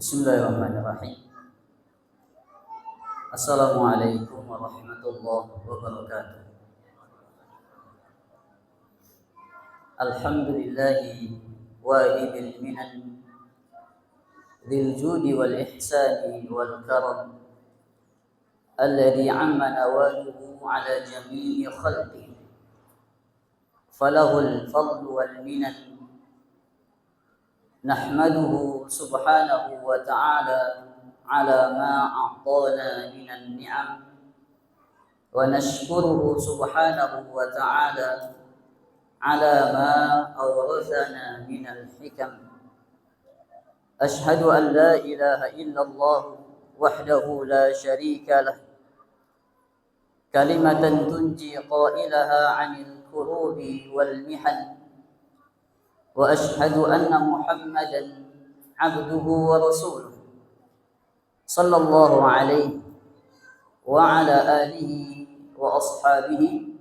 Bismillahirrahmanirrahim. Assalamualaikum warahmatullahi wabarakatuh. Alhamdulillahi wahidil minan dzil judi wal ihsani wal karam alladzi amma nawaluhu ala jami'i khalqihi falahul fadlu wal minan nahmaduhu subhanahu wa ta'ala ala ma a'tana minan ni'am wa nashkuruhu subhanahu wa ta'ala ala ma awrathana minal hikam. Ashhadu an la ilaha illallah wahdahu la sharika lah, kalimatan tunji qailaha 'anil kurubi wal mihan. Wa ashhadu anna Muhammadan 'abduhu wa rasuluh sallallahu alaihi wa ala alihi wa ashabihi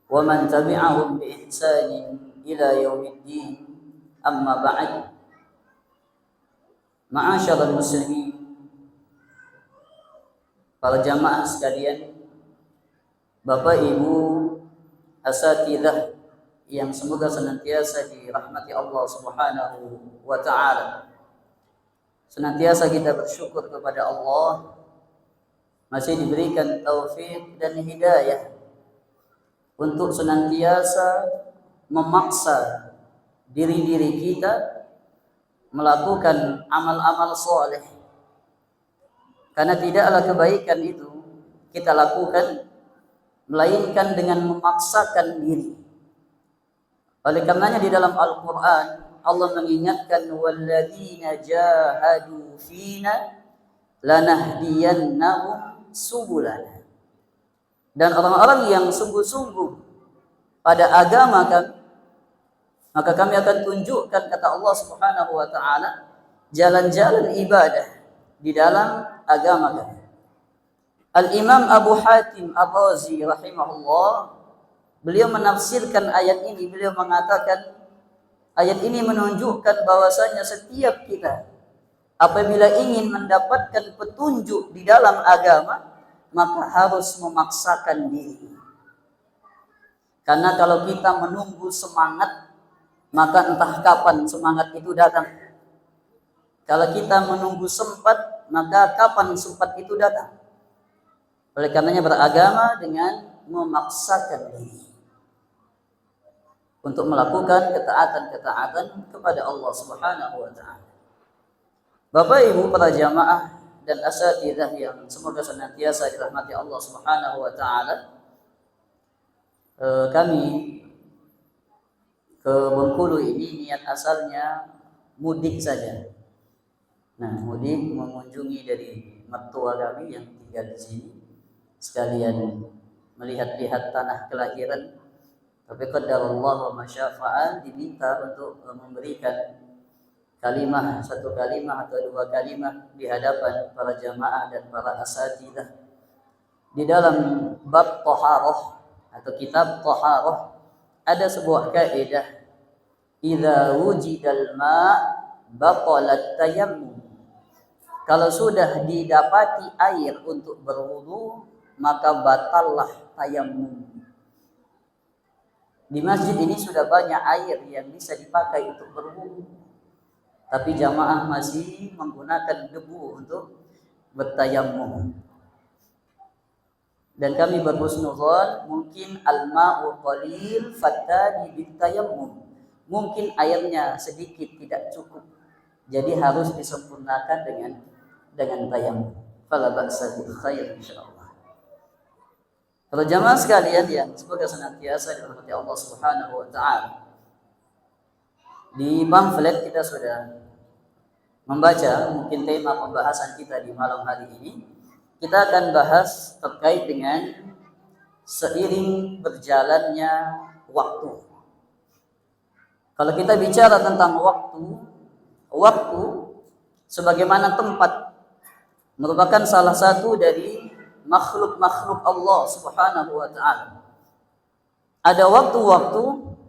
wa man tabi'ahum bi ihsanin ila yaumiddin. Amma ba'd. Ma'asyiral muslimin, para jamaah sekalian, Bapak Ibu asatidzah yang semoga senantiasa dirahmati Allah Subhanahu wa ta'ala. Senantiasa kita bersyukur kepada Allah masih diberikan taufik dan hidayah untuk senantiasa memaksa diri-diri kita melakukan amal-amal soleh, karena tidaklah kebaikan itu kita lakukan melainkan dengan memaksakan diri. Oleh karenanya di dalam Al-Quran Allah mengingatkan, walladzina jahadu fina lanahdiyannahum subulana. Dan orang-orang yang sungguh-sungguh pada agama kami, maka kami akan tunjukkan, kata Allah Subhanahu wa ta'ala, jalan-jalan ibadah di dalam agama kami. Al-Imam Abu Hatim Ar-Razi rahimahullah, beliau menafsirkan ayat ini, beliau mengatakan ayat ini menunjukkan bahwasanya setiap kita apabila ingin mendapatkan petunjuk di dalam agama, maka harus memaksakan diri. Karena kalau kita menunggu semangat, maka entah kapan semangat itu datang. Kalau kita menunggu sempat, maka kapan sempat itu datang. Oleh karenanya beragama dengan memaksakan diri untuk melakukan ketaatan-ketaatan kepada Allah Subhanahu wa ta'ala. Bapak Ibu para jamaah dan asatidzah yang semoga senantiasa dirahmati Allah Subhanahu wa ta'ala, kami ke Bengkulu ini niat asalnya mudik saja. Nah, mudik mengunjungi dari mertua kami yang tinggal di sini, sekalian melihat-lihat tanah kelahiran. Tapi qadarullah wa masyafa'al, diminta untuk memberikan kalimah, satu kalimah atau dua kalimah di hadapan para jamaah dan para asatidzah. Di dalam bab taharah atau kitab taharah ada sebuah kaidah, idza wujidal ma' batalat tayammum. Kalau sudah didapati air untuk berwudu, maka batallah tayammum. Di masjid ini sudah banyak air yang bisa dipakai untuk berwudu, tapi jamaah masih menggunakan debu untuk bertayammum. Dan kami berhusnuzon, mungkin al-ma'u qalil fattani bitayammum. Mungkin airnya sedikit tidak cukup, jadi harus disempurnakan dengan tayammum. Fala ba'sa bil khair insyaallah. Para jamaah sekalian yang semoga senantiasa dirahmati Allah Subhanahu wa ta'ala, di pamflet kita sudah membaca mungkin tema pembahasan kita di malam hari ini. Kita akan bahas terkait dengan seiring berjalannya waktu. Kalau kita bicara tentang waktu sebagaimana tempat merupakan salah satu dari makhluk-makhluk Allah Subhanahu wa ta'ala. Ada waktu-waktu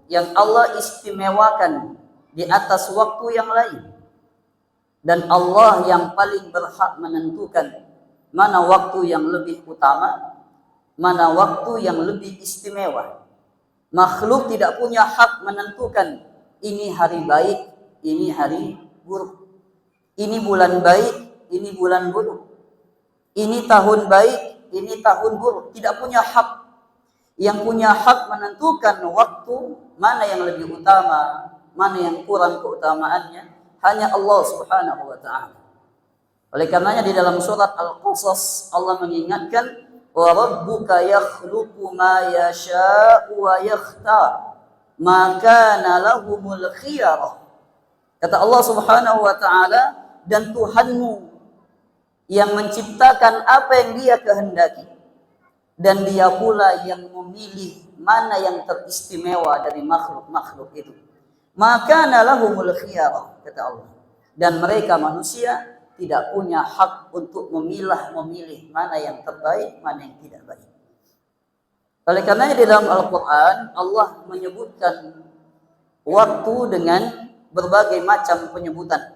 yang Allah istimewakan di atas waktu yang lain. Dan Allah yang paling berhak menentukan mana waktu yang lebih utama, mana waktu yang lebih istimewa. Makhluk tidak punya hak menentukan ini hari baik, ini hari buruk. Ini bulan baik, ini bulan buruk. Ini tahun baik, ini tahun buruk. Tidak punya hak. Yang punya hak menentukan waktu mana yang lebih utama, mana yang kurang keutamaannya, hanya Allah Subhanahu wa taala. Oleh karenanya di dalam surat Al-Qasas Allah mengingatkan, wa rabbuka yakhluqu ma yasha'u wa yakhtar ma kana lahumul khiyarah. Kata Allah Subhanahu wa taala, dan Tuhanmu yang menciptakan apa yang Dia kehendaki, dan Dia pula yang memilih mana yang teristimewa dari makhluk-makhluk itu. Maka lahumul khiyarah, kata Allah. Dan mereka manusia tidak punya hak untuk memilih mana yang terbaik, mana yang tidak baik. Oleh karenanya di dalam Al-Quran Allah menyebutkan waktu dengan berbagai macam penyebutan.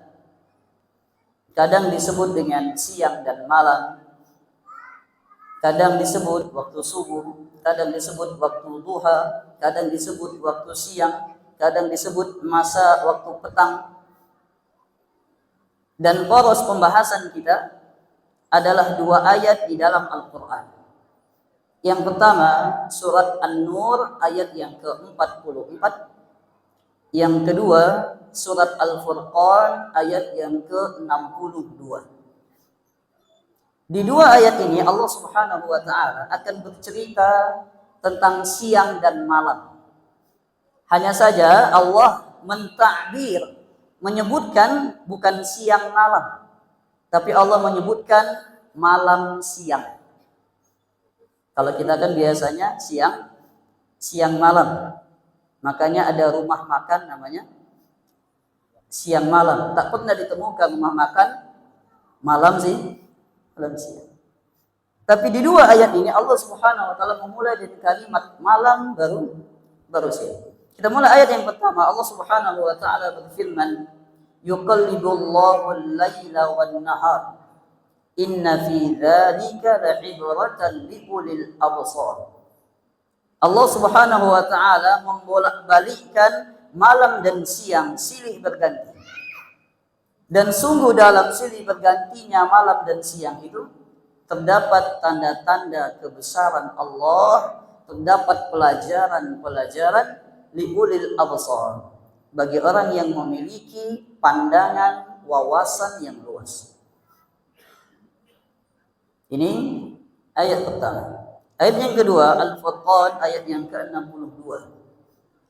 Kadang disebut dengan siang dan malam, kadang disebut waktu subuh, kadang disebut waktu duha, kadang disebut waktu siang, kadang disebut masa waktu petang. Dan poros pembahasan kita adalah 2 ayat di dalam Al-Quran. Yang pertama surat An-Nur ayat yang ke-44. Yang kedua surat Al-Furqan ayat yang ke-62. Di 2 ayat ini Allah Subhanahu wa taala akan bercerita tentang siang dan malam. Hanya saja Allah mentakbir, menyebutkan bukan siang malam, tapi Allah menyebutkan malam siang. Kalau kita kan biasanya siang malam. Makanya ada rumah makan namanya siang malam. Tak pernah ditemukan rumah makan malam siang. Tapi di 2 ayat ini Allah Subhanahu wa taala memulai dengan kalimat malam baru siang. Kita mulai ayat yang pertama. Allah Subhanahu wa taala berfirman, yuqallibullahu al-laila wan-nahar. Inna fi dzalika la'ibratan liulil absar. Allah Subhanahu wa taala membolak-balikkan malam dan siang silih berganti. Dan sungguh dalam silih bergantinya malam dan siang itu terdapat tanda-tanda kebesaran Allah, terdapat pelajaran-pelajaran liulil absar, bagi orang yang memiliki pandangan wawasan yang luas. Ini ayat pertama. Ayat yang kedua Al-Furqan ayat yang ke-62.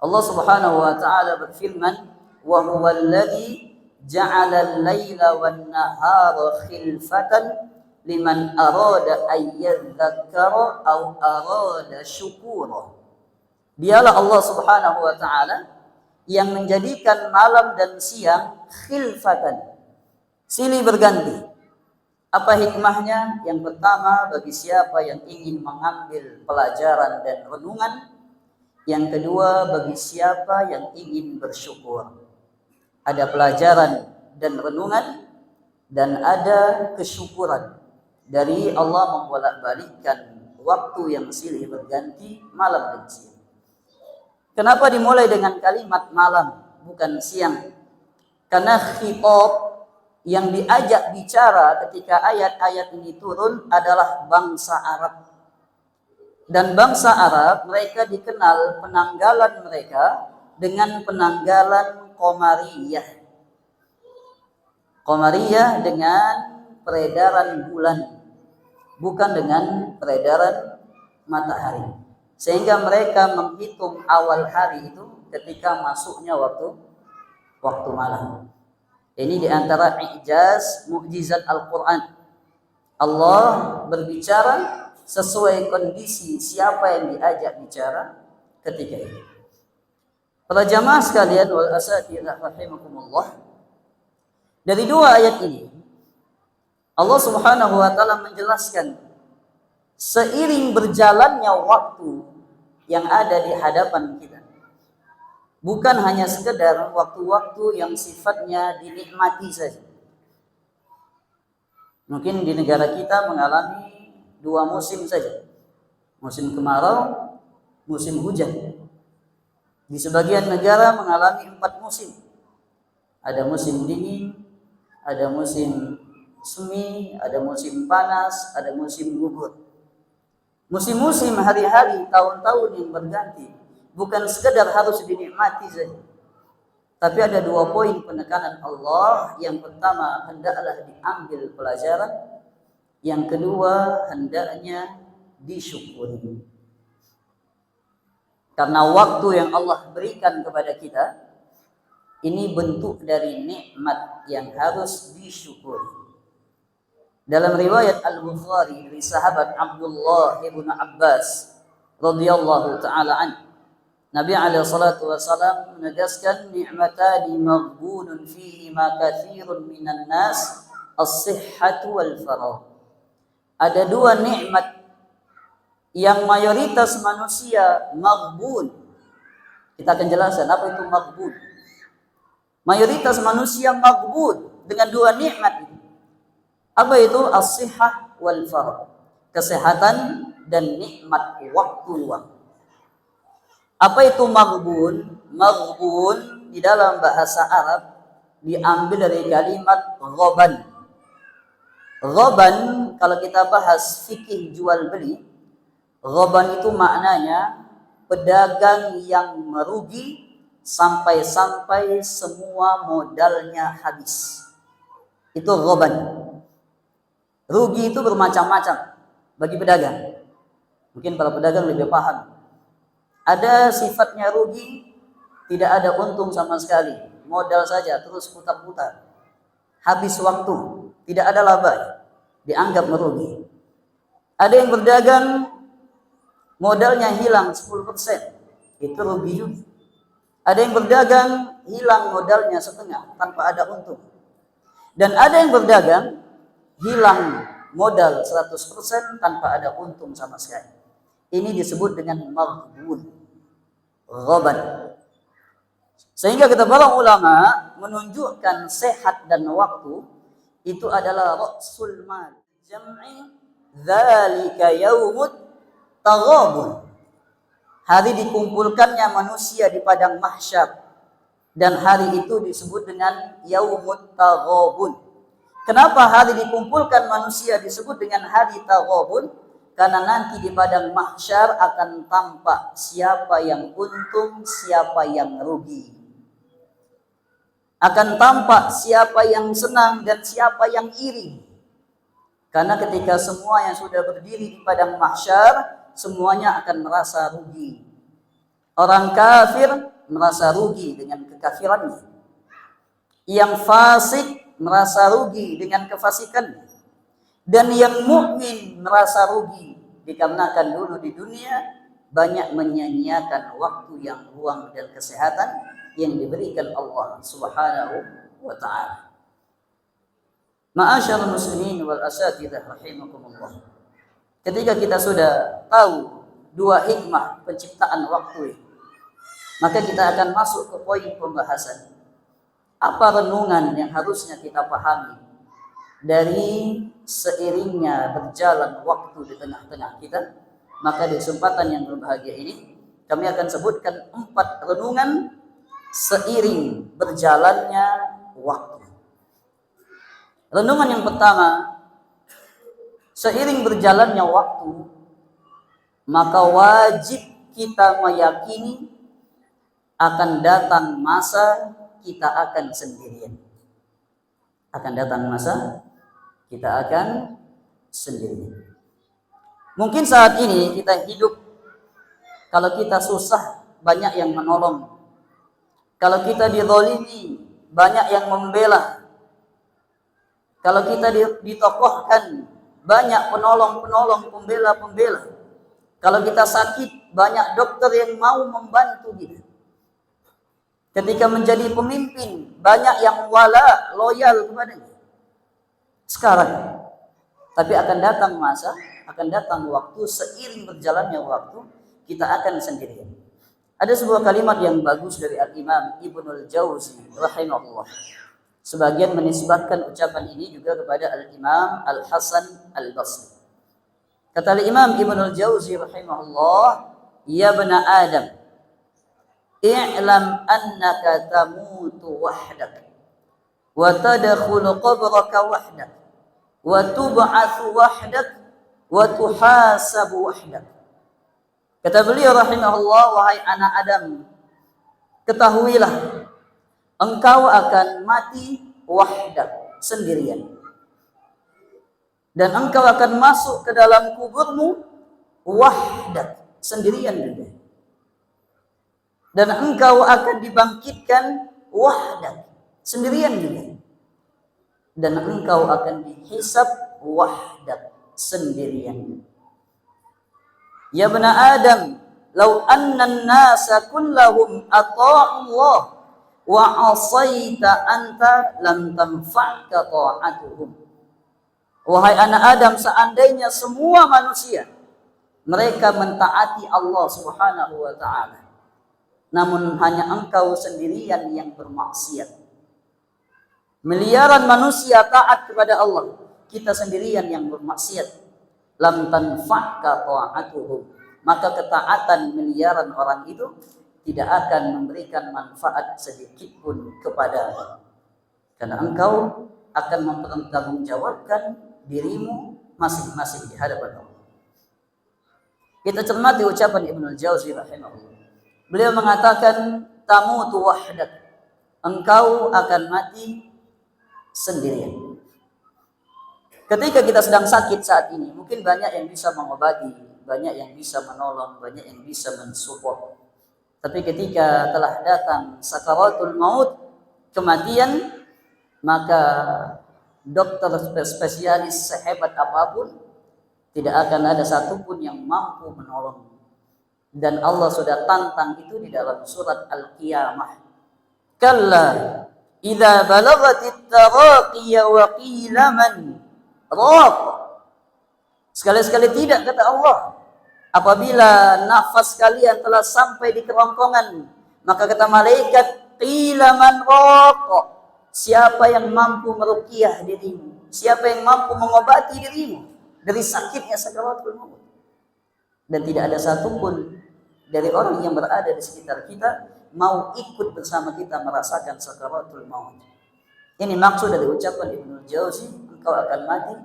Allah Subhanahu wa taala berfirman, wa huwal ladzi ja'ala al-laila wan-nahara khilfatan liman arada ay yadhakkara aw arada syukura. Dialah Allah Subhanahu wa taala yang menjadikan malam dan siang khilfatan, silih berganti. Apa hikmahnya? Yang pertama, bagi siapa yang ingin mengambil pelajaran dan renungan. Yang kedua, bagi siapa yang ingin bersyukur. Ada pelajaran dan renungan dan ada kesyukuran dari Allah membolak-balikkan waktu yang silih berganti malam dan siang. Kenapa dimulai dengan kalimat malam bukan siang? Karena khitab yang diajak bicara ketika ayat-ayat ini turun adalah bangsa Arab. Dan bangsa Arab mereka dikenal penanggalan mereka dengan penanggalan Qamariyah. Qamariyah dengan peredaran bulan, bukan dengan peredaran matahari. Sehingga mereka menghitung awal hari itu ketika masuknya waktu malam. Ini diantara i'jaz mukjizat Al-Quran. Allah berbicara sesuai kondisi siapa yang diajak bicara ketika itu. Para jamaah sekalian wal asatidzah rahimakumullah, dari 2 ayat ini Allah Subhanahu wa taala menjelaskan seiring berjalannya waktu yang ada di hadapan kita, bukan hanya sekedar waktu-waktu yang sifatnya dinikmati saja, Mungkin di negara kita mengalami 2 musim saja. Musim kemarau, musim hujan. Di sebagian negara mengalami 4 musim. Ada musim dingin, ada musim semi, ada musim panas, ada musim gugur. Musim-musim, hari-hari, tahun-tahun yang berganti bukan sekedar harus dinikmati saja, tapi ada 2 poin penekanan Allah. Yang pertama, hendaklah diambil pelajaran. Yang kedua, hendaknya disyukuri. Karena waktu yang Allah berikan kepada kita ini bentuk dari nikmat yang harus disyukuri. Dalam riwayat Al-Bukhari dari sahabat Abdullah ibn Abbas radhiyallahu taala an, Nabi alaihi salatu wasallam menegaskan, ni'matani maghbunun fihi ma katsirun minan nas, as-sihhatu wal faragh. Ada 2 nikmat yang mayoritas manusia maghbun. Kita akan jelaskan apa itu maghbun. Mayoritas manusia maghbun dengan 2 nikmat itu. Apa itu? As-sihhah wal faragh. Kesehatan dan nikmat waktu luang. Apa itu maghbun? Maghbun di dalam bahasa Arab diambil dari kalimat ghaban. Ghaban, kalau kita bahas fikih jual beli, ghaban itu maknanya pedagang yang merugi sampai-sampai semua modalnya habis. Itu ghaban. Rugi itu bermacam-macam bagi pedagang. Mungkin para pedagang lebih paham. Ada sifatnya rugi, tidak ada untung sama sekali. Modal saja terus putar-putar. Habis waktu, tidak ada laba. Dianggap merugi. Ada yang berdagang, modalnya hilang 10%. Itu rugi juga. Ada yang berdagang, hilang modalnya setengah tanpa ada untung. Dan ada yang berdagang, hilang modal 100% tanpa ada untung sama sekali. Ini disebut dengan maghbun, ghaban. Sehingga kata para ulama menunjukkan sehat dan waktu itu adalah ra'sul mal. Jam'i dzalika yaumut taghabun. Hari dikumpulkannya manusia di padang mahsyar, dan hari itu disebut dengan yaumut taghabun. Kenapa hari dikumpulkan manusia disebut dengan hari taghabun? Karena nanti di padang mahsyar akan tampak siapa yang untung, siapa yang rugi. Akan tampak siapa yang senang dan siapa yang iri. Karena ketika semua yang sudah berdiri di padang mahsyar, semuanya akan merasa rugi. Orang kafir merasa rugi dengan kekafirannya. Yang fasik merasa rugi dengan kefasikan, dan yang mukmin merasa rugi dikarenakan dulu di dunia banyak menyia-nyiakan waktu yang luang dan kesehatan yang diberikan Allah Subhanahu wa taala. Ma'asyiral muslimin wal asatidzah rahimakumullah. Ketika kita sudah tahu 2 hikmah penciptaan waktu, maka kita akan masuk ke poin pembahasan. Apa renungan yang harusnya kita pahami dari seiringnya berjalan waktu di tengah-tengah kita? Maka di kesempatan yang berbahagia ini kami akan sebutkan 4 renungan seiring berjalannya waktu. Renungan yang pertama, seiring berjalannya waktu, maka wajib kita meyakini akan datang masa kita akan sendirian. Akan datang masa kita akan sendirian. Mungkin saat ini kita hidup, kalau kita susah banyak yang menolong. Kalau kita dizalimi banyak yang membela. Kalau kita ditokohkan banyak penolong-penolong, pembela-pembela. Kalau kita sakit banyak dokter yang mau membantu kita. Ketika menjadi pemimpin, banyak yang wala, loyal kepadanya. Sekarang, tapi akan datang masa, akan datang waktu, seiring berjalannya waktu, kita akan sendirian. Ada sebuah kalimat yang bagus dari Al-Imam Ibnul Jauzi rahimahullah. Sebagian menisbatkan ucapan ini juga kepada Al-Imam Al-Hasan Al-Basri. Kata Imam Ibnul Jauzi rahimahullah, "Ya bani Adam, i'lam annaka tamutu wahdak wa tadkhulu qabraka wahdak wa tub'atsu wahdak wa tuhasabu wahdak." Kata beliau rahimahullah, "Wahai anak Adam, ketahuilah engkau akan mati wahdak, sendirian. Dan engkau akan masuk ke dalam kuburmu wahdak, sendirian juga. Dan engkau akan dibangkitkan wahdak, sendirian juga. Dan engkau akan dihisab wahdak, sendirian. Ya bani Adam, law anna an-nasa kullahum ata'u Allah wa 'asaita anta lam tanfa'ka ta'atuhum." Wahai anak Adam, seandainya semua manusia mereka mentaati Allah Subhanahu wa taala, namun hanya engkau sendirian yang bermaksiat. Miliaran manusia taat kepada Allah, kita sendirian yang bermaksiat. Lam tanfa'ka ta'atuhum, maka ketaatan miliaran orang itu tidak akan memberikan manfaat sedikit pun kepadamu, karena engkau akan mempertanggungjawabkan dirimu masing-masing di hadapan Allah. Kita cermati ucapan Ibnul Jauzi rahimahullah. Beliau mengatakan, tamutu wahdak, engkau akan mati sendirian. Ketika kita sedang sakit saat ini, mungkin banyak yang bisa mengobati, banyak yang bisa menolong, banyak yang bisa mensupport. Tapi ketika telah datang sakaratul maut, kematian, maka dokter spesialis sehebat apapun tidak akan ada satupun yang mampu menolong. Dan Allah sudah tantang itu di dalam surat Al-Qiyamah. Kalla idza balagatit taraqiya wa qila man raq. Sekali-sekali tidak, kata Allah. Apabila nafas kalian telah sampai di kerongkongan, maka kata malaikat, qila man raq. Siapa yang mampu meruqyah dirimu? Siapa yang mampu mengobati dirimu dari sakitnya sakaratul maut? Dan tidak ada satupun dari orang yang berada di sekitar kita mau ikut bersama kita merasakan sakaratul maut. Ini maksud dari ucapan Ibnul Jauzi, engkau akan mati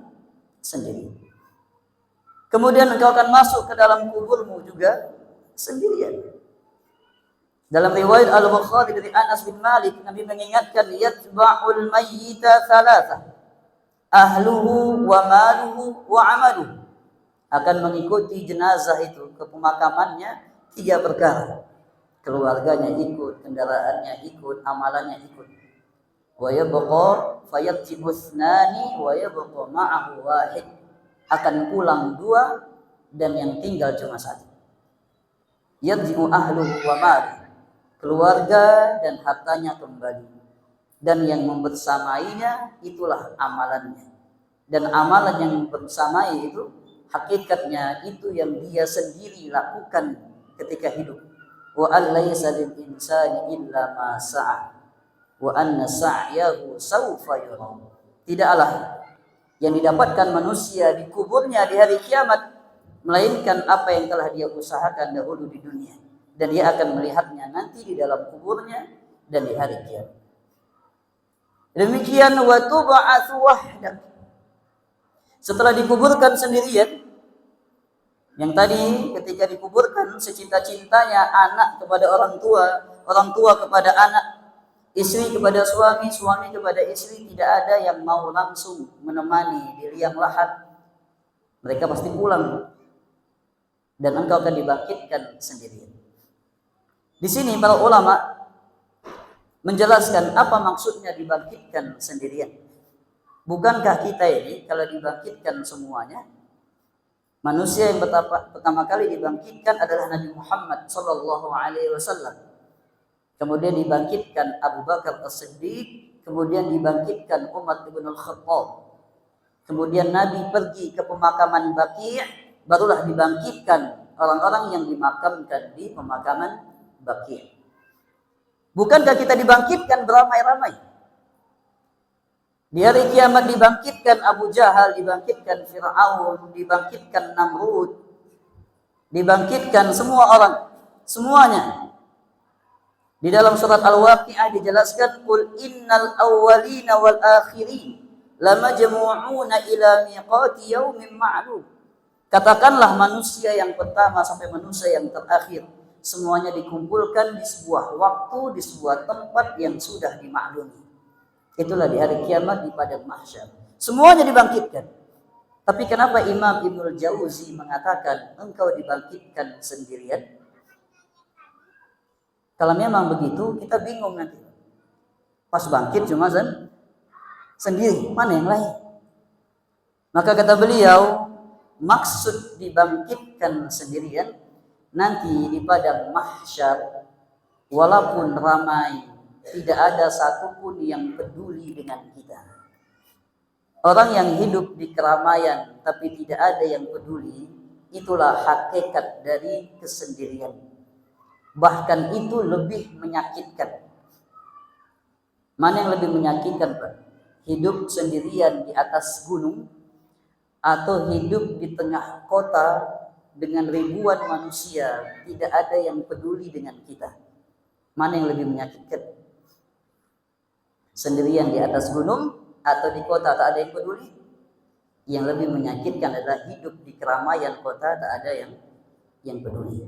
sendiri. Kemudian engkau akan masuk ke dalam kuburmu juga sendirian. Dalam riwayat Al-Bukhari dari Anas bin Malik, Nabi mengingatkan, yatba'ul mayyita thalatha, ahluhu wa maluhu wa amaluhu. Akan mengikuti jenazah itu ke pemakamannya 3 perkara. Keluarganya ikut, kendaraannya ikut, amalannya ikut. Wa yabqa fayattibu ithnani wa yabqa ma'ahu wahid. Akan pulang 2 dan yang tinggal cuma 1. Yadji'u ahluhu wa maluhu, keluarga dan hartanya kembali. Dan yang membersamainya itulah amalannya. Dan amalan yang membersamai itu hakikatnya itu yang dia sendiri lakukan ketika hidup. Wa allaysa lil insani illa ma sa'a wa anna sa'yahu sawfa yura. Tidaklah yang didapatkan manusia di kuburnya di hari kiamat melainkan apa yang telah dia usahakan dahulu di dunia, dan dia akan melihatnya nanti di dalam kuburnya dan di hari kiamat. Demikian wa tub'atsu wahdak. Setelah dikuburkan sendirian, yang tadi ketika dikuburkan secinta-cintanya anak kepada orang tua kepada anak, istri kepada suami, suami kepada istri, tidak ada yang mau langsung menemani di liang lahat. Mereka pasti pulang dan engkau akan dibangkitkan sendirian. Di sini para ulama menjelaskan apa maksudnya dibangkitkan sendirian. Bukankah kita ini kalau dibangkitkan semuanya, manusia yang pertama kali dibangkitkan adalah Nabi Muhammad sallallahu alaihi wasallam. Kemudian dibangkitkan Abu Bakar As-Siddiq, kemudian dibangkitkan Umar ibn al-Khattab. Kemudian Nabi pergi ke pemakaman Baqi', barulah dibangkitkan orang-orang yang dimakamkan di pemakaman Baqi'. Bukankah kita dibangkitkan beramai-ramai? Di hari kiamat dibangkitkan Abu Jahal, dibangkitkan Fir'aun, dibangkitkan Namrud, dibangkitkan semua orang, semuanya. Di dalam surat Al-Waqi'ah dijelaskan, "Qul innal awwalina wal akhirin lamajmu'una ila miqati yaumin ma'lum." Katakanlah manusia yang pertama sampai manusia yang terakhir, semuanya dikumpulkan di sebuah waktu, di sebuah tempat yang sudah dimaklumi. Itulah di hari kiamat di padang mahsyar. Semuanya dibangkitkan. Tapi kenapa Imam Ibnul Jauzi mengatakan engkau dibangkitkan sendirian? Kalau memang begitu, kita bingung nanti. Pas bangkit cuma sendiri, mana yang lain? Maka kata beliau, maksud dibangkitkan sendirian nanti di padang mahsyar, walaupun ramai, tidak ada satupun yang peduli dengan kita. Orang yang hidup di keramaian tapi tidak ada yang peduli, itulah hakikat dari kesendirian. Bahkan itu lebih menyakitkan. Mana yang lebih menyakitkan, Pak? Hidup sendirian di atas gunung atau hidup di tengah kota dengan ribuan manusia, tidak ada yang peduli dengan kita? Mana yang lebih menyakitkan? Sendirian di atas gunung atau di kota tak ada yang peduli? Yang lebih menyakitkan adalah hidup di keramaian kota tak ada yang peduli.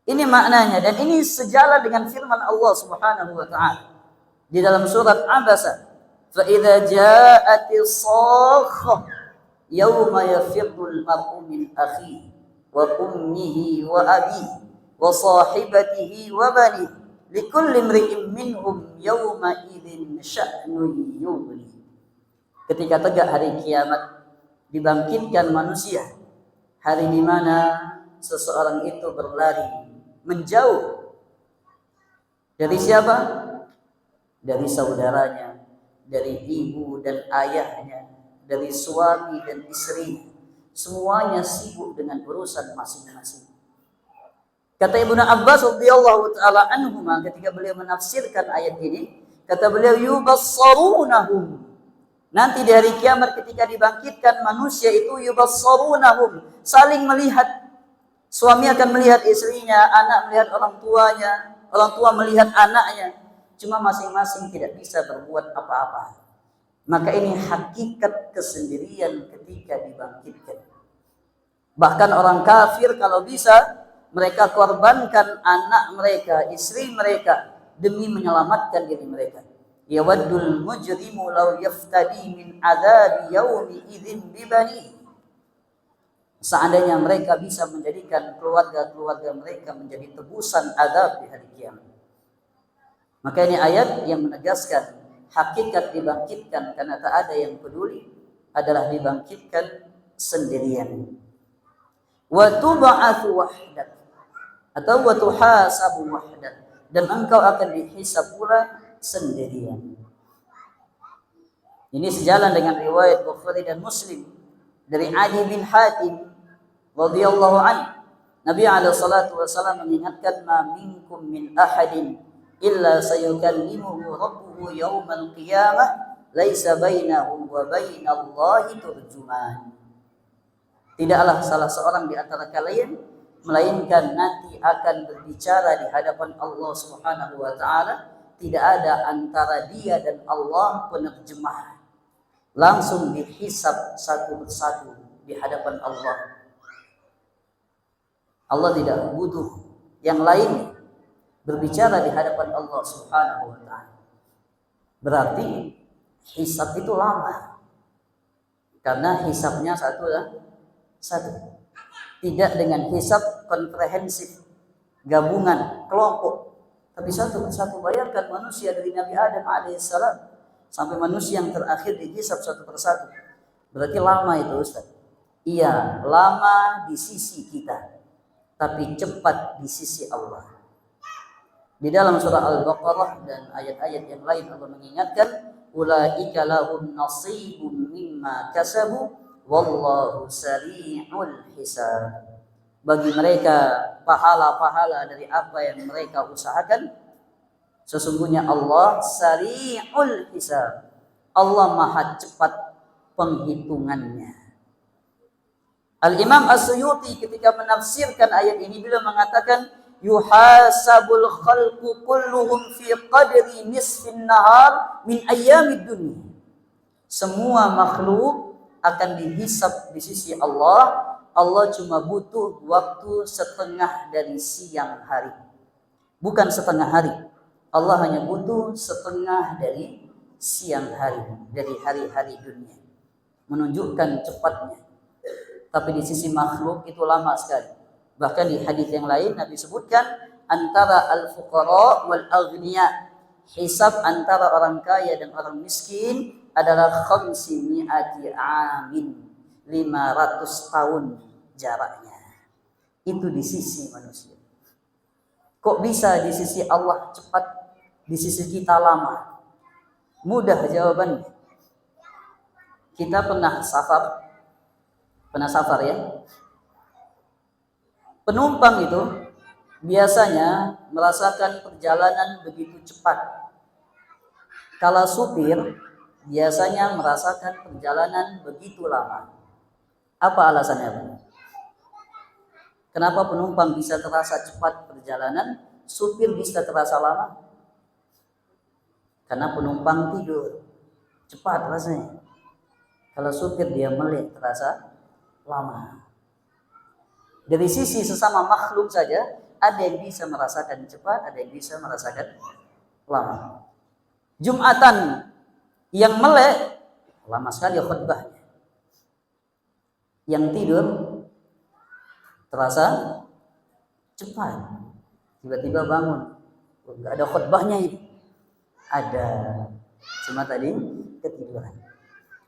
Ini maknanya, dan ini sejalan dengan firman Allah Subhanahu wa taala di dalam surat Abasa, "Fa idza ja'atis sakhah yauma yafirrul mar'u min akhihi wa ummihi wa abihi wa sahibatihi wa banihi likulli imri'in minhum yawma idzin sya'nun yughni." Ketika tegak hari kiamat, dibangkitkan manusia, hari di mana seseorang itu berlari menjauh dari siapa? Dari saudaranya, dari ibu dan ayahnya, dari suami dan istri. Semuanya sibuk dengan urusan masing-masing. Kata Ibnu Abbas radhiyallahu taala anhuma ketika beliau menafsirkan ayat ini, kata beliau, yubassarunahum. Nanti di hari kiamat ketika dibangkitkan manusia itu yubassarunahum, saling melihat. Suami akan melihat istrinya, anak melihat orang tuanya, orang tua melihat anaknya. Cuma masing-masing tidak bisa berbuat apa-apa. Maka ini hakikat kesendirian ketika dibangkitkan. Bahkan orang kafir kalau bisa, mereka korbankan anak mereka, istri mereka demi menyelamatkan diri mereka. Yawaddul mujrimu law yaftadi min adzabi yaumi idzin bibani. Seandainya mereka bisa menjadikan keluarga-keluarga mereka menjadi tebusan azab di hari kiamat. Maka ini ayat yang menegaskan hakikat dibangkitkan karena tak ada yang peduli adalah dibangkitkan sendirian. Wa tub'atsu wahdak atau wa tuhasabu wahdak, dan engkau akan dihisab pula sendirian. Ini sejalan dengan riwayat Bukhari dan Muslim dari Adi bin Hatim radhiyallahu anhu. Nabi alaihi salatu wasallam mengingatkan, "Ma minkum min ahadin illa sayukallimuhu rabbuhu yaumal qiyamah laisa bainahu wa bainallahi turjuman." Tidaklah salah seorang di antara kalian melainkan nanti akan berbicara di hadapan Allah Subhanahu wa taala, tidak ada antara dia dan Allah penerjemah. Langsung dihisab satu persatu di hadapan Allah. Allah tidak butuh yang lain berbicara di hadapan Allah Subhanahu wa taala. Berarti hisab itu lama. Karena hisabnya satu. Tidak dengan hisab komprehensif, gabungan, kelompok. Tapi satu persatu. Bayangkan manusia dari Nabi Adam alaihissalam sampai manusia yang terakhir dihisab satu persatu. Berarti lama itu, Ustaz. Iya, lama di sisi kita, tapi cepat di sisi Allah. Di dalam surah Al-Baqarah dan ayat-ayat yang lain Allah mengingatkan, ulaika lahum nasibum mimma kasabu wallahu sari'ul hisab. Bagi mereka pahala-pahala dari apa yang mereka usahakan, sesungguhnya Allah sari'ul hisab. Allah maha cepat penghitungannya. Al-Imam As-Suyuti ketika menafsirkan ayat ini beliau mengatakan yuhasabul khalqu kulluhum fi qadri nisfin nahar min ayyamid dunya. Semua makhluk akan dihisab di sisi Allah. Allah cuma butuh waktu setengah dari siang hari. Bukan setengah hari. Allah hanya butuh setengah dari siang hari, dari hari-hari dunia. Menunjukkan cepatnya. Tapi di sisi makhluk itu lama sekali. Bahkan di hadis yang lain Nabi sebutkan antara al-fuqara wal aghniya, hisab antara orang kaya dan orang miskin adalah 500 amin, 500 tahun jaraknya. Itu di sisi manusia. Kok bisa di sisi Allah cepat, di sisi kita lama? Mudah jawabannya. Kita pernah safar ya. Penumpang itu biasanya merasakan perjalanan begitu cepat. Kalau supir biasanya merasakan perjalanan begitu lama. Apa alasannya? Kenapa penumpang bisa terasa cepat perjalanan, supir bisa terasa lama? Karena penumpang tidur, cepat rasanya. Kalau supir dia melek terasa lama. Dari sisi sesama makhluk saja, ada yang bisa merasakan cepat, ada yang bisa merasakan lama. Jumatan yang melek, lama sekali khutbahnya. Yang tidur, terasa cepat. Tiba-tiba bangun, nggak ada khutbahnya ini. Ada, cuma tadi ketiduran.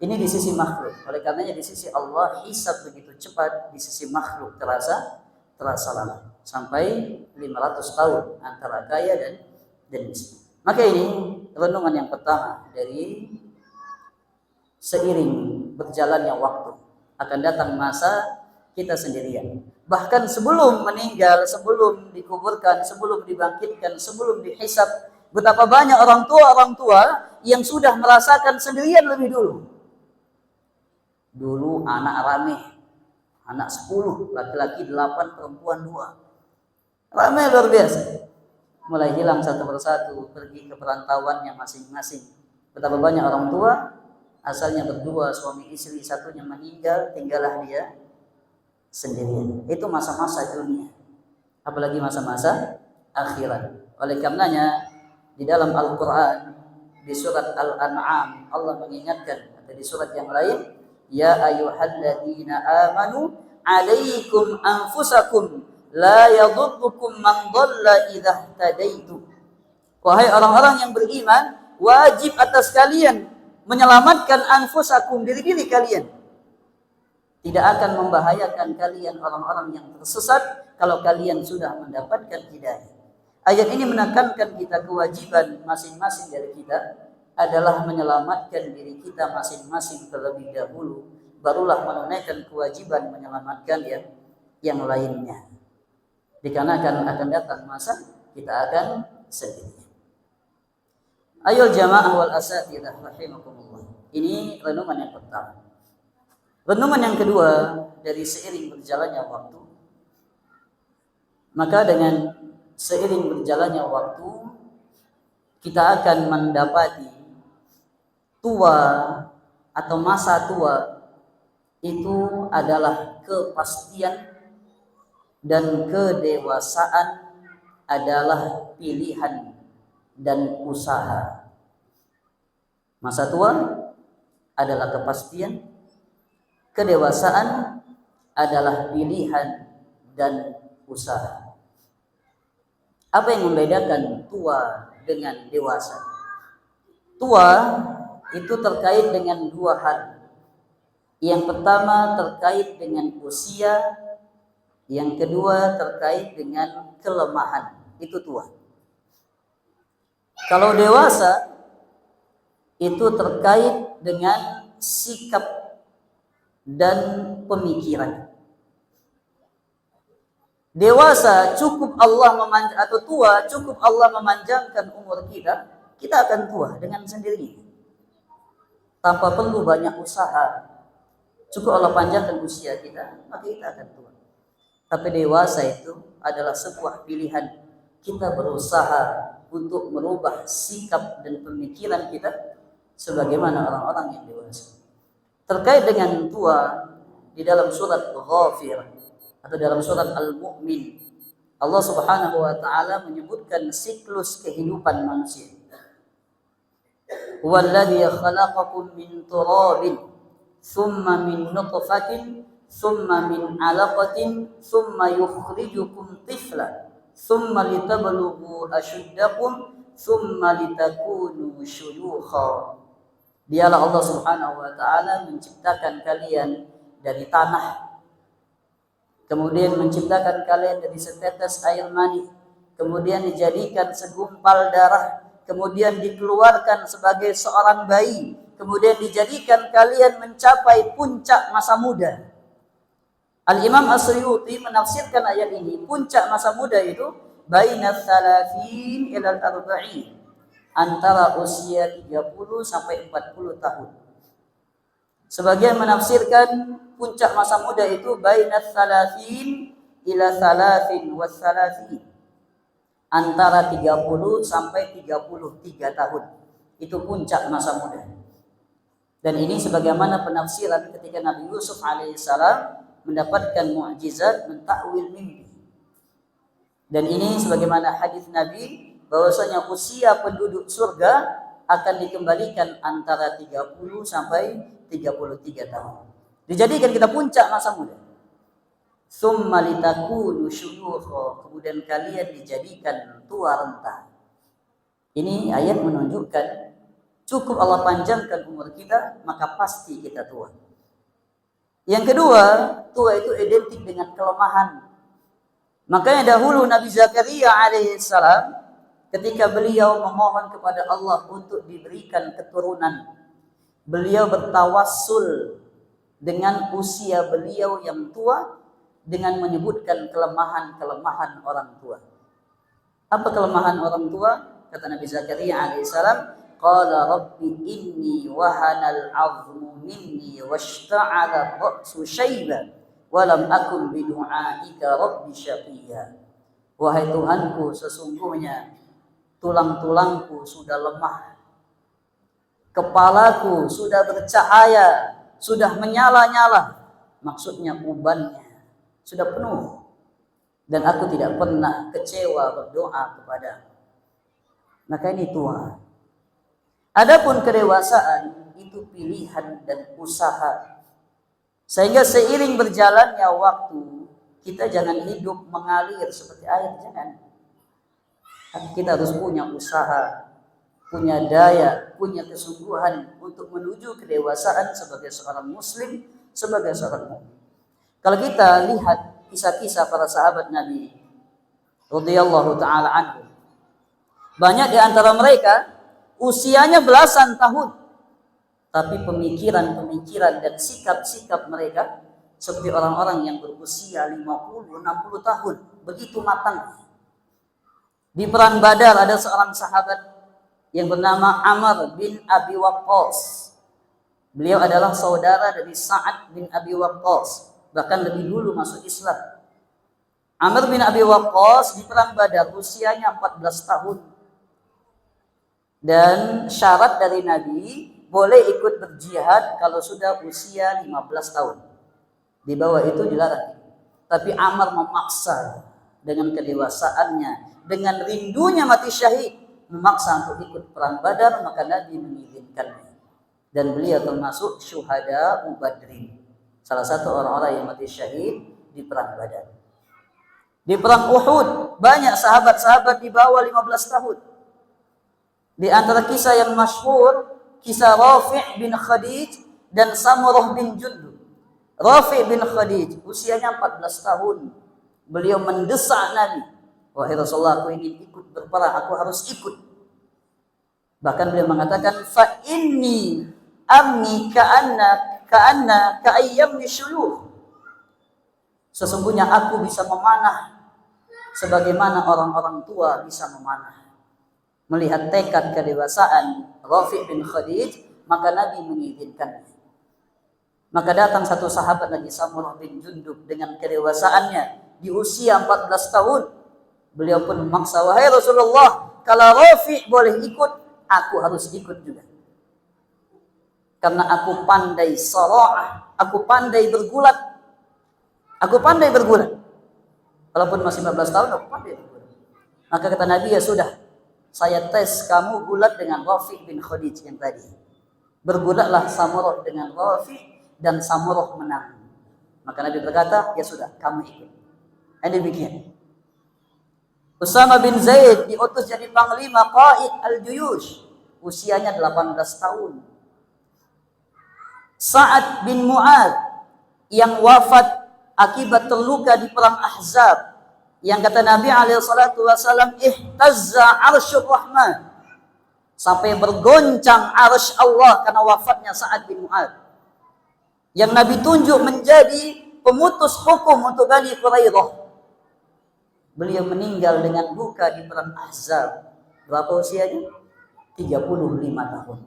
Ini di sisi makhluk. Oleh karenanya di sisi Allah hisab begitu cepat, di sisi makhluk terasa lama. Sampai 500 tahun antara kaya dan miskin. Maka ini renungan yang pertama dari seiring berjalannya waktu akan datang masa kita sendirian. Bahkan sebelum meninggal, sebelum dikuburkan, sebelum dibangkitkan, sebelum dihisab, betapa banyak orang tua yang sudah merasakan sendirian lebih dulu. Dulu anak rame, anak 10, laki-laki 8, perempuan 2. Rame luar biasa. Mulai hilang satu persatu, pergi ke perantauannya masing-masing. Betapa banyak orang tua, asalnya berdua, suami istri, satunya meninggal, tinggallah dia sendirian. Itu masa-masa dunia. Apalagi masa-masa akhirat. Oleh karenanya, di dalam Al-Quran, di surat Al-An'am, Allah mengingatkan, atau di surat yang lain, ya ayyuhalladzina amanu alaikum anfusakum la yadurrukum man dhalla idza ihtadaitu. Wahai orang-orang yang beriman, wajib atas kalian menyelamatkan anfusakum, diri-diri kalian. Tidak akan membahayakan kalian orang-orang yang tersesat kalau kalian sudah mendapatkan hidayah. Ayat ini menekankan kita kewajiban masing-masing dari kita adalah menyelamatkan diri kita masing-masing terlebih dahulu, barulah menunaikan kewajiban menyelamatkan yang lainnya. Dikarenakan akan datang masa kita akan sendiri. Ayol jamaah wal asatidah rahimakumullah. Ini renungan yang pertama. Renungan yang kedua dari seiring berjalannya waktu, maka dengan seiring berjalannya waktu kita akan mendapati tua atau masa tua itu adalah kepastian dan kedewasaan adalah pilihan dan usaha. Masa tua adalah kepastian, kedewasaan adalah pilihan dan usaha. Apa yang membedakan tua dengan dewasa? Tua itu terkait dengan dua hal. Yang pertama terkait dengan usia, yang kedua terkait dengan kelemahan. Itu tua. Kalau dewasa itu terkait dengan sikap dan pemikiran. Dewasa cukup Allah atau tua cukup Allah memanjangkan umur kita, kita akan tua dengan sendirinya. tanpa perlu banyak usaha. Cukup Allah panjangkan usia kita, maka kita akan tua. Tapi dewasa itu adalah sebuah pilihan. Kita berusaha untuk merubah sikap dan pemikiran kita sebagaimana orang-orang yang dewasa. Terkait dengan tua, di dalam surat Ghafir atau dalam surat Al-Mu'min, Allah Subhanahu wa taala menyebutkan siklus kehidupan manusia. Huwallazi khalaqakum min turabin thumma min nutfatin thumma min 'alaqatin thumma yukhrijukum tiflan thumma litablughu ashuddakum thumma litakunu syuyukha. Dialah Allah Subhanahu wa taala menciptakan kalian dari tanah, kemudian menciptakan kalian dari setetes air mani, kemudian dijadikan segumpal darah, kemudian dikeluarkan sebagai seorang bayi, kemudian dijadikan kalian mencapai puncak masa muda. Al-Imam As-Suyuti menafsirkan ayat ini, puncak masa muda itu bainat thalathin ilal arba'in, antara usia 30 sampai 40 tahun. Sebagian menafsirkan puncak masa muda itu bainat thalathin ila thalathin was thalathin, antara 30 sampai 33 tahun. Itu puncak masa muda. Dan ini sebagaimana penafsiran ketika Nabi Yusuf alaihissalam mendapatkan mukjizat mentakwil mimpi. Dan ini sebagaimana hadis Nabi bahwasanya usia penduduk surga akan dikembalikan antara 30 sampai 33 tahun. Dijadikan kita puncak masa muda. Summa litakunu syuyukha, kemudian kalian dijadikan tua renta. Ini ayat menunjukkan cukup Allah panjangkan umur kita, maka pasti kita tua. Yang kedua, tua itu identik dengan kelemahan. Makanya dahulu Nabi Zakaria alaihissalam ketika beliau memohon kepada Allah untuk diberikan keturunan, beliau bertawassul dengan usia beliau yang tua dengan menyebutkan kelemahan-kelemahan orang tua. Apa kelemahan orang tua? Kata Nabi Zakaria alaihissalam, qala rabbi inni wahanal 'azmu minni washta'ala ra'su syaiba wa lam akun bidu'aika rabbi syaqiyya. Wahai Tuhanku, sesungguhnya tulang-tulangku sudah lemah, kepalaku sudah bercahaya, sudah menyala-nyala, maksudnya ubannya sudah penuh, dan aku tidak pernah kecewa berdoa kepada. Maka ini tua. Adapun kedewasaan itu pilihan dan usaha. Sehingga seiring berjalannya waktu, kita jangan hidup mengalir seperti air, jangan. Kita harus punya usaha, punya daya, punya kesungguhan untuk menuju kedewasaan sebagai seorang muslim, sebagai seorang mukmin. Kalau kita lihat kisah-kisah para sahabat Nabi radhiyallahu taala anhu, banyak di antara mereka usianya belasan tahun, tapi pemikiran-pemikiran dan sikap-sikap mereka seperti orang-orang yang berusia 50-60 tahun, begitu matang. Di perang Badar ada seorang sahabat yang bernama Amr bin Abi Waqqas. Beliau adalah saudara dari Sa'ad bin Abi Waqqas, bahkan lebih dulu masuk Islam. Amr bin Abi Waqqas di perang Badar usianya 14 tahun. Dan syarat dari Nabi boleh ikut berjihad kalau sudah usia 15 tahun. Di bawah itu dilarang. Tapi Amr memaksa dengan kedewasaannya, dengan rindunya mati syahid, memaksa untuk ikut perang Badar, maka Nabi mengizinkannya. Dan beliau termasuk syuhada Badrin, salah satu orang-orang yang mati syahid di perang Badar. Di perang Uhud banyak sahabat-sahabat di bawah 15 tahun. Di antara kisah yang masyhur, kisah Rafi' bin Khadij dan Samurah bin Jundub. Rafi' bin Khadij usianya 14 tahun. Beliau mendesak Nabi, wahai Rasulullah, aku ingin ikut berperang, aku harus ikut. Bahkan beliau mengatakan, fa inni amni ka'anna ka'ayyamni syuyukh. Sesungguhnya aku bisa memanah sebagaimana orang-orang tua bisa memanah. Melihat tekad kedewasaan Rafi' bin Khadij, maka Nabi mengizinkannya. Maka datang satu sahabat lagi, Samurah bin Jundub, dengan kedewasaannya di usia 14 tahun. Beliau pun memaksa, wahai Rasulullah, kalau Rafi boleh ikut, aku harus ikut juga. Karena aku pandai sara'ah, aku pandai bergulat. Aku pandai bergulat. Walaupun masih 14 tahun, aku pandai bergulat. Maka kata Nabi, ya sudah, saya tes kamu gulat dengan Rafi bin Khadij yang tadi. Bergulatlah Samurah dengan Rafi, dan Samurah menang. Maka Nabi berkata, ya sudah, kamu ikut. Dan demikian. Usama bin Zaid diutus jadi panglima qaid al-juyush. Usianya 18 tahun. Sa'ad bin Mu'ad yang wafat akibat terluka di perang Ahzab, yang kata Nabi SAW, ihtazza arsyur rahman, sampai bergoncang arsy Allah karena wafatnya Sa'ad bin Mu'ad, yang Nabi tunjuk menjadi pemutus hukum untuk Bani Quraidah. Beliau meninggal dengan luka di perang Ahzab. Berapa usianya? 35 tahun.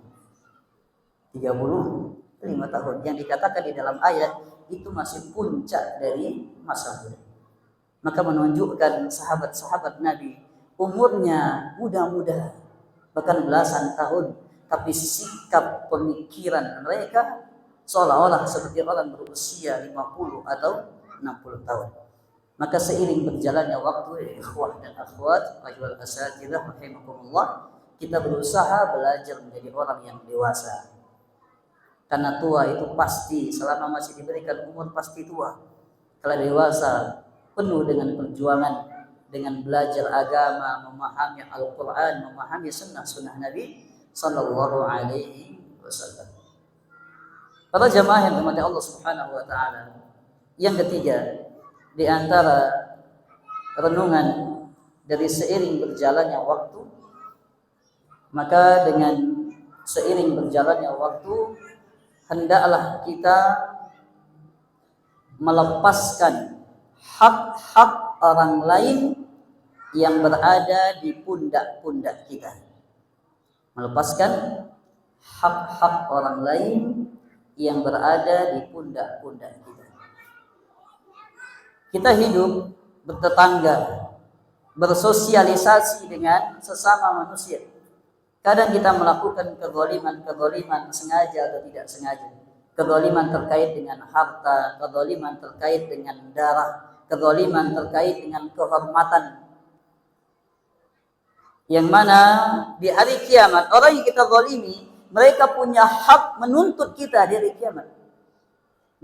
35 tahun. Yang dikatakan di dalam ayat itu masih puncak dari masa muda. Maka menunjukkan sahabat-sahabat Nabi umurnya muda-muda, bahkan belasan tahun, tapi sikap pemikiran mereka seolah-olah seperti orang berusia 50 atau 60 tahun. Maka seiring berjalannya waktu, ikhwah dan akhwat, ayyuhal asatidzah rahimakumullah, kita berusaha belajar menjadi orang yang dewasa. Karena tua itu pasti, selama masih diberikan umur pasti tua. Kalau dewasa penuh dengan perjuangan, dengan belajar agama, memahami Al-Quran, memahami sunnah-sunnah Nabi Sallallahu Alaihi Wasallam. Para jamaah yang dirahmati Allah Subhanahu Wa Taala, yang ketiga di antara renungan dari seiring berjalannya waktu, maka dengan seiring berjalannya waktu hendaklah kita melepaskan hak-hak orang lain yang berada di pundak-pundak kita. Melepaskan hak-hak orang lain yang berada di pundak-pundak kita. Kita hidup bertetangga, bersosialisasi dengan sesama manusia. Kadang kita melakukan kezaliman sengaja atau tidak sengaja. Kezaliman terkait dengan harta, kezaliman terkait dengan darah, kezaliman terkait dengan kehormatan. Yang mana di hari kiamat orang yang kita zalimi, mereka punya hak menuntut kita di hari kiamat.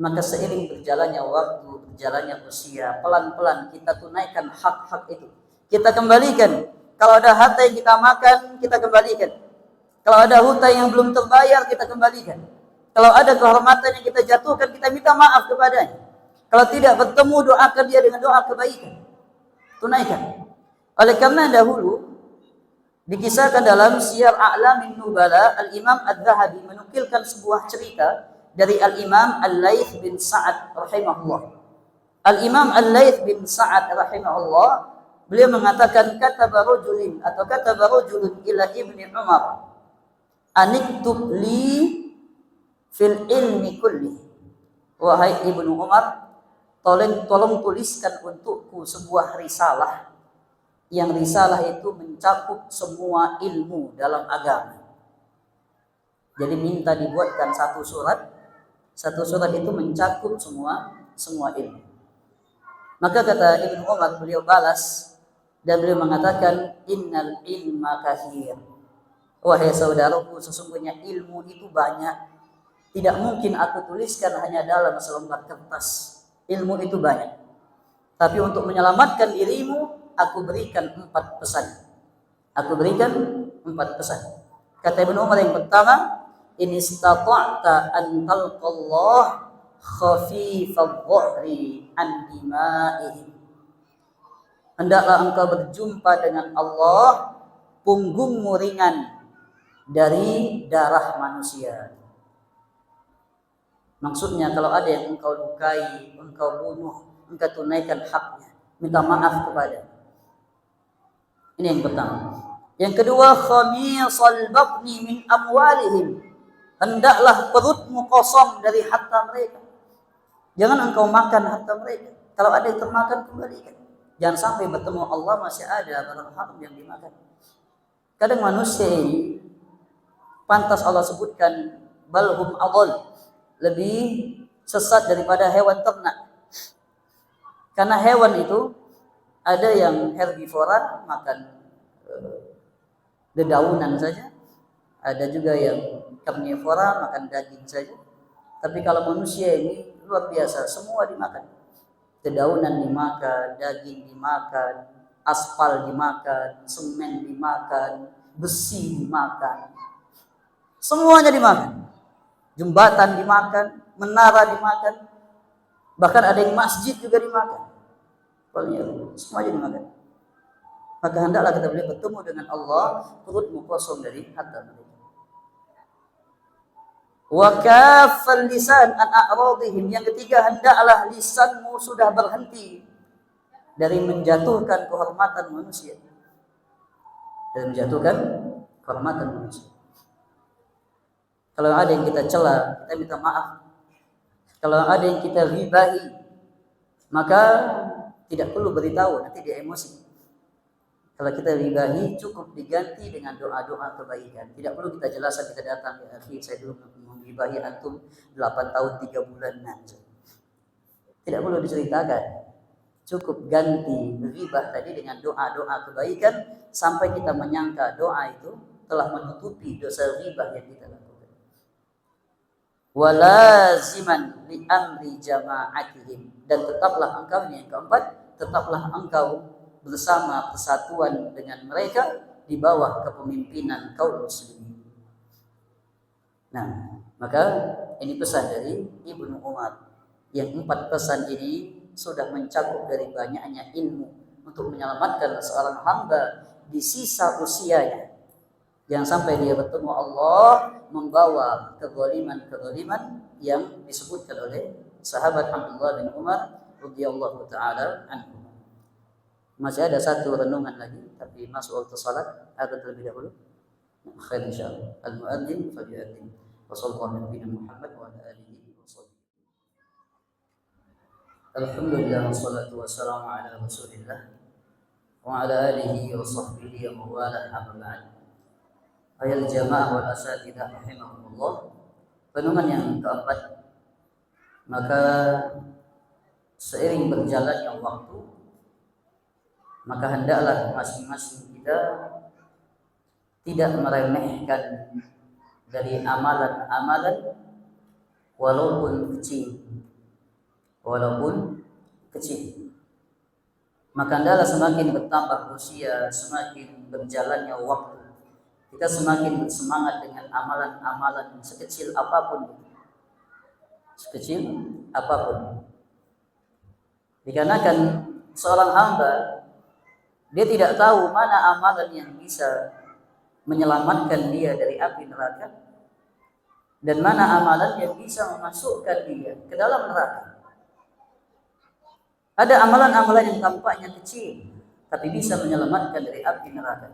Maka seiring berjalannya waktu, berjalannya usia, pelan-pelan kita tunaikan hak-hak itu. Kita kembalikan. Kalau ada harta yang kita makan, kita kembalikan. Kalau ada hutang yang belum terbayar, kita kembalikan. Kalau ada kehormatan yang kita jatuhkan, kita minta maaf kepadanya. Kalau tidak bertemu, doakan dia dengan doa kebaikan. Tunaikan. Oleh karena dahulu dikisahkan dalam Syiar A'lamin Nubala, Al-Imam Adz-Dzahabi menukilkan sebuah cerita dari Al-Imam Al-Laits bin Sa'ad rahimahullah. Al-Imam Al-Laits bin Sa'ad rahimahullah, beliau mengatakan kataba rajulun ila Ibni Umar, aniktub li fil ilmi kulli. Wahai Ibnu Umar, tolong tuliskan untukku sebuah risalah. Yang risalah itu mencakup semua ilmu dalam agama. Jadi minta dibuatkan satu surat. Satu surat itu mencakup semua ilmu. Maka kata Ibnu Umar, beliau balas dan beliau mengatakan, innal ilma katsir. Wahai saudaraku, sesungguhnya ilmu itu banyak. Tidak mungkin aku tuliskan hanya dalam selembar kertas. Ilmu itu banyak. Tapi untuk menyelamatkan dirimu, aku berikan 4 pesan. Aku berikan 4 pesan. Kata Ibnu Umar yang pertama, in istata'ta an talqallah khafifadh dhahri an dima'ihim. Hendaklah engkau berjumpa dengan Allah punggungmu ringan dari darah manusia. Maksudnya kalau ada yang engkau lukai, engkau bunuh, engkau tunaikan haknya, minta maaf kepada. Ini yang pertama. Yang kedua, khamisal batni min amwalihim. hendaklah perutmu kosong dari harta mereka. Jangan engkau makan harta mereka. Kalau ada yang termakan, kembalikan. Jangan sampai bertemu Allah masih ada barang haram yang dimakan. Kadang manusia ini pantas Allah sebutkan balhum adol, lebih sesat daripada hewan ternak. Karena hewan itu ada yang herbivora, makan dedaunan saja, ada juga yang karnivora, makan daging saja. Tapi kalau manusia ini luar biasa, semua dimakan. Dedaunan dimakan, daging dimakan, aspal dimakan, semen dimakan, besi dimakan. Semuanya dimakan. Jembatan dimakan, menara dimakan. Bahkan ada yang masjid juga dimakan. Semuanya dimakan. Maka hendaklah kita boleh bertemu dengan Allah, perutmu kosong dari harta mereka. Wa kaffal lisan an a'radihim. Yang ketiga, hendaklah lisanmu sudah berhenti dari menjatuhkan kehormatan manusia. Dan menjatuhkan kehormatan manusia. Kalau ada yang kita cela, kita minta maaf. Kalau ada yang kita ribahi, maka tidak perlu beritahu, nanti dia emosi. Kalau kita ribahi, cukup diganti dengan doa-doa kebaikan. Tidak perlu kita jelaskan, kita datang, ya akhi, saya dulu mengribahi antum 8 tahun 3 bulan. Tidak perlu diceritakan. Cukup ganti ribah tadi dengan doa-doa kebaikan, sampai kita menyangka doa itu telah menutupi dosa ribah yang kita lakukan. Walaziman li amri jama'atihim. Dan tetaplah engkau, yang keempat, tetaplah engkau bersama persatuan dengan mereka di bawah kepemimpinan kaum muslimin. Nah, maka ini pesan dari Ibnu Umar. Yang 4 pesan ini sudah mencakup dari banyaknya ilmu untuk menyelamatkan seorang hamba di sisa usianya. Jangan sampai dia bertemu Allah membawa kezaliman-kezaliman yang disebutkan oleh sahabat Abdullah bin Umar radhiyallahu taala anhu. Masih ada satu renungan lagi, tapi masuk waktu salat, ada terlebih dahulu. Khair insyaallah. Al-muadzin falyu'adzin. Wa sallallahu alaihi Muhammad wa ala alihi wa sahbihi. Alhamdulillah wassalatu wassalamu ala Rasulillah wa ala alihi wa sahbihi wa wala amma ba'd. Ayal jamaah wal asatidzah rahimahumullah. Renungan yang keempat, maka seiring berjalannya waktu, maka hendaklah masing-masing kita tidak meremehkan dari amalan-amalan walaupun kecil. Maka hendaklah semakin bertambah usia, semakin berjalannya waktu, kita semakin bersemangat dengan amalan-amalan sekecil apapun. Dikarenakan seorang hamba, dia tidak tahu mana amalan yang bisa menyelamatkan dia dari api neraka dan mana amalan yang bisa memasukkan dia ke dalam neraka. Ada amalan-amalan yang tampaknya kecil tapi bisa menyelamatkan dari api neraka.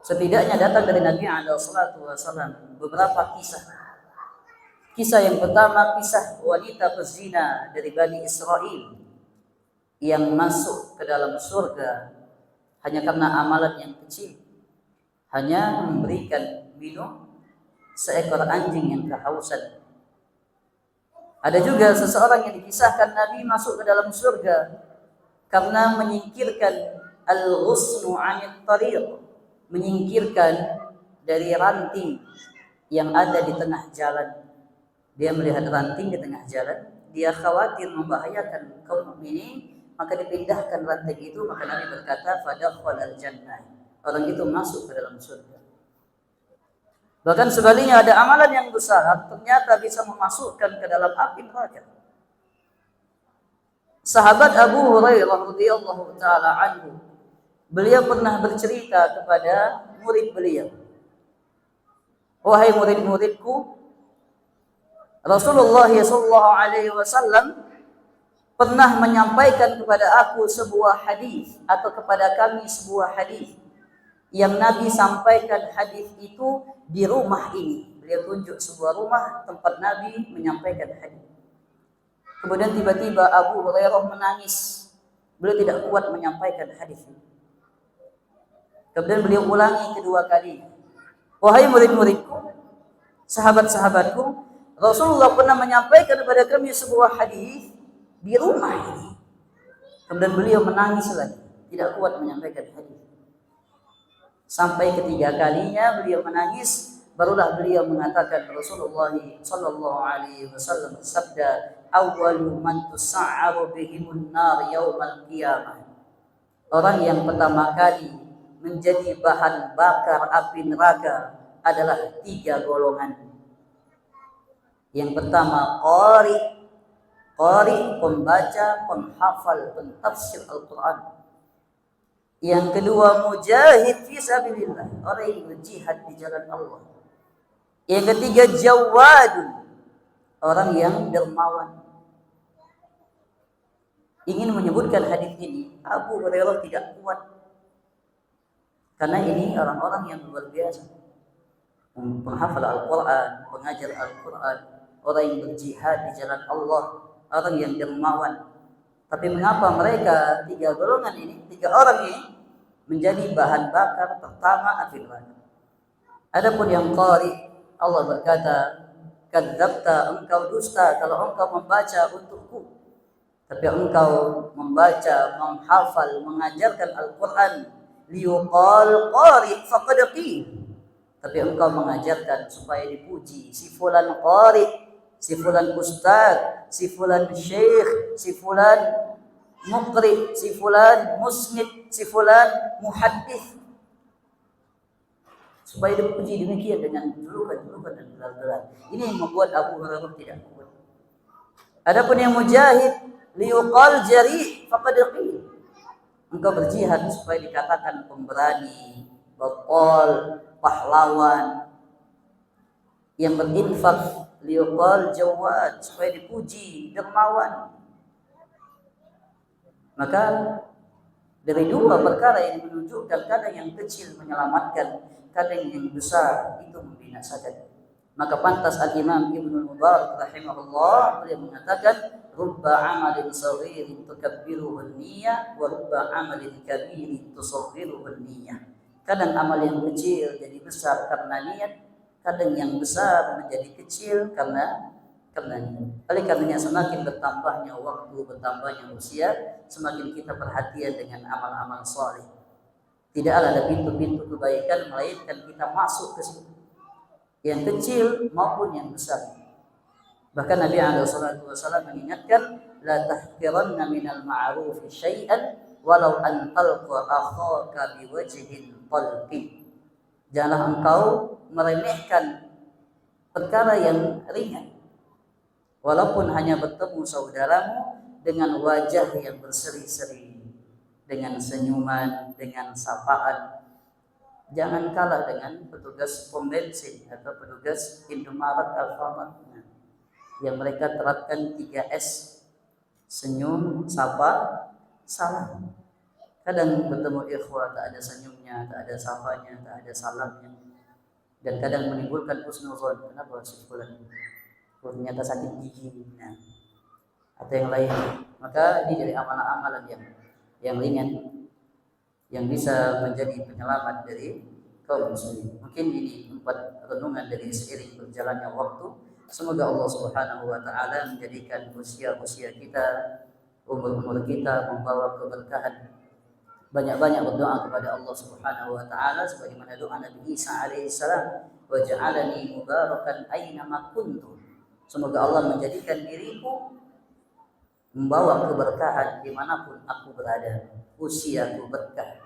Setidaknya datang dari Nabi SAW beberapa kisah. Kisah yang pertama, kisah wanita pezina dari Bani Israel yang masuk ke dalam surga hanya karena amalan yang kecil, hanya memberikan minum seekor anjing yang kehausan. Ada juga seseorang yang dikisahkan Nabi masuk ke dalam surga karena menyingkirkan al-ghusnu 'anit tariq, menyingkirkan dari ranting yang ada di tengah jalan. Dia melihat ranting di tengah jalan, dia khawatir membahayakan kaum mukminin, maka dipindahkan ranting itu. Maka Nabi berkata, fadakhalal jannah, orang itu masuk ke dalam surga. Bahkan sebaliknya, ada amalan yang besar ternyata bisa memasukkan ke dalam api neraka. Sahabat Abu Hurairah radhiyallahu taala anhu, beliau pernah bercerita kepada murid beliau, wahai murid-muridku, Rasulullah sallallahu alaihi wasallam pernah menyampaikan kepada aku sebuah hadis, atau kepada kami sebuah hadis yang Nabi sampaikan hadis itu di rumah ini. beliau tunjuk sebuah rumah tempat Nabi menyampaikan hadis. Kemudian tiba-tiba Abu Hurairah menangis. Beliau tidak kuat menyampaikan hadis. Kemudian beliau ulangi kedua kali. Wahai murid-muridku, sahabat-sahabatku, Rasulullah pernah menyampaikan kepada kami sebuah hadis di rumah ini. Kemudian beliau menangis lagi, tidak kuat menyampaikan hadis. Sampai ketiga kalinya beliau menangis, barulah beliau mengatakan Rasulullah sallallahu alaihi wasallam bersabda, "Awwalu man tus'aru bihimun nar yaumal qiyamah." Orang yang pertama kali menjadi bahan bakar api neraka adalah 3 golongan. Yang pertama qari, pembaca, penghafal, pentafsir Al-Quran. Yang kedua mujahid fi sabilillah, orang yang berjihad di jalan Allah. Yang ketiga jawadun, orang yang dermawan. Ingin menyebutkan hadis ini, Abu Hurairah tidak kuat. Karena ini orang-orang yang luar biasa. Penghafal Al-Quran, pengajar Al-Quran, orang yang berjihad di jalan Allah, orang yang dermawan. Tapi mengapa mereka 3 golongan ini, 3 orang ini menjadi bahan bakar pertama api neraka? Adapun yang qari, Allah berkata, "Kadzabta, engkau dusta kalau engkau membaca untukku." Tapi engkau membaca, menghafal, mengajarkan Al-Quran, liyuqal qari faqad qil. Tapi engkau mengajarkan supaya dipuji, si fulan qari, si fulan ustaz, si fulan syekh, si fulan muqri, si fulan musnid, si fulan muhaddis. Supaya dipuji demikian dengan julukan-julukan dan gelar-gelar. Ini yang membuat Abu Hurairah tidak kuat. Adapun yang mujahid, liyuqal jari faqad qil. Engkau berjihad supaya dikatakan pemberani, batal, pahlawan. Yang berinfak, liyuqal jawad, supaya dipuji, dermawan. Maka dari 2 perkara yang menunjukkan kadang yang kecil menyelamatkan, kadang yang besar itu membinasakan. Maka pantas Al-Imam Ibnu Mubarak rahimahullah beliau mengatakan, rubba amalin saghirin tukabbiruhu an-niyyah wa rubba amalin kabirin tusaghiruhu an-niyyah. Kadang amal yang kecil jadi besar karena niat, kadang yang besar menjadi kecil karena niat. Oleh karenanya semakin bertambahnya waktu, bertambahnya usia, semakin kita perhatian dengan amal-amal saleh. Tidaklah ada pintu-pintu kebaikan melainkan kita masuk ke situ. Yang kecil maupun yang besar. Bahkan Nabi SAW mengingatkan, la tahqiranna minal ma'rufi syai'an walau an talqa akhaka biwajhin talqin. Janganlah engkau meremehkan perkara yang ringan, walaupun hanya bertemu saudaramu dengan wajah yang berseri-seri, dengan senyuman, dengan sapaan. Jangan kalah dengan petugas pom bensin atau petugas Indomaret, Alfamart yang mereka terapkan 3S, senyum, sapa, salam. Kadang bertemu ikhwah tak ada senyumnya, tak ada sapanya, tak ada salamnya, dan kadang menimbulkan husnuzon. Kenapa sebulan ternyata sakit gigi, atau yang lain. Maka ini dari amalan-amalan yang ringan yang bisa menjadi penyelamat dari kaum muslimin. Mungkin ini 4 renungan dari seiring berjalannya waktu. Semoga Allah Subhanahu wa taala menjadikan usia-usia kita, umur-umur kita membawa keberkahan. Banyak-banyak berdoa kepada Allah Subhanahu wa taala sebagaimana doa Nabi Isa alaihi salam, wa ja'alani mubarakan aina ma kuntu. Semoga Allah menjadikan diriku membawa keberkahan dimanapun aku berada. Usiaku berkah,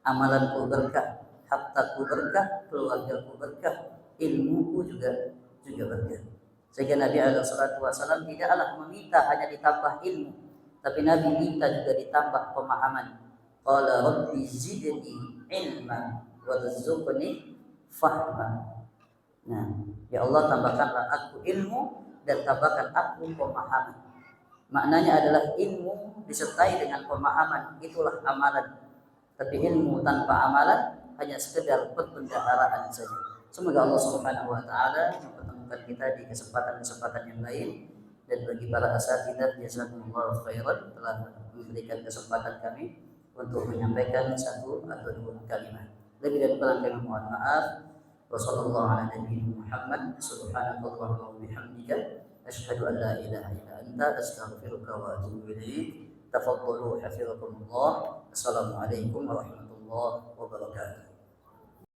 amalanku berkah, hartaku berkah, keluargaku berkah, ilmuku juga berkah. Sehingga Nabi SAW tidaklah meminta hanya ditambah ilmu, tapi Nabi minta juga ditambah pemahaman. Qala rabbi zidni ilman warzuqni fahma. Nah, ya Allah, tambahkanlah aku ilmu dan tambahkan aku pemahaman. Maknanya adalah ilmu disertai dengan pemahaman, itulah amalan. Tapi ilmu tanpa amalan hanya sekedar perbendaharaan saja. Semoga Allah Subhanahu wa taala mempertemukan kita di kesempatan-kesempatan yang lain, dan bagi para asatidzah jazakumullahu khairan telah memberikan kesempatan kami untuk menyampaikan satu atau dua kalimat. Lebih dan kurang kami mohon maaf. Wassallallahu ala nabiyina Muhammad subhanakallahumma wa bihamdika asyhadu an la ilaha illa anta astaghfiruka wa atubu ilaik. Tafaddalu hafizakumullah. Assalamualaikum warahmatullahi wabarakatuh.